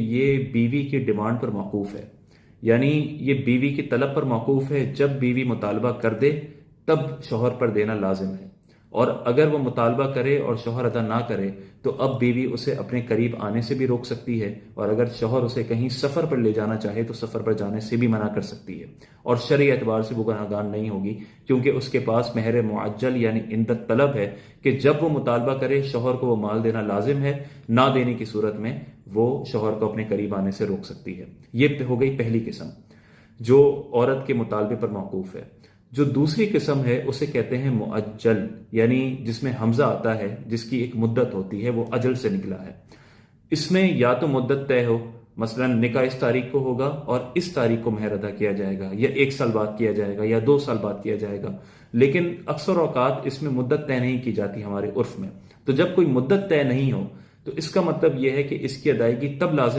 ये बीवी की डिमांड पर मौकूफ है, यानी ये बीवी की तलब पर मौकूफ है। जब बीवी मुतालबा कर दे तब शौहर पर देना लाजिम है, और अगर वो मुतालबा करे और शौहर अदा ना करे तो अब बीवी उसे अपने करीब आने से भी रोक सकती है, और अगर शौहर उसे कहीं सफ़र पर ले जाना चाहे तो सफ़र पर जाने से भी मना कर सकती है, और शरई एतबार से वो गुनहगार नहीं होगी, क्योंकि उसके पास महर मुअज्जल यानी इंदत तलब है कि जब वो मुतालबा करे शौहर को वो माल देना लाजिम है। ना देने की सूरत में वो शौहर को अपने करीब आने से रोक सकती है। ये हो गई पहली किस्म जो औरत के मुतालबे पर मौकूफ है। जो दूसरी किस्म है उसे कहते हैं मुअज्जल, यानी जिसमें हमजा आता है, जिसकी एक मुद्दत होती है, वो अजल से निकला है। इसमें या तो मुद्दत तय हो, मसलन निकाह इस तारीख को होगा और इस तारीख को महर अदा किया जाएगा, या 1 साल बाद किया जाएगा, या 2 साल बाद किया जाएगा, लेकिन अक्सर औकात इसमें मुद्दत तय नहीं की जाती हमारे उर्फ में। तो जब कोई मुद्दत तय नहीं हो तो इसका मतलब यह है कि इसकी अदायगी तब लाजिम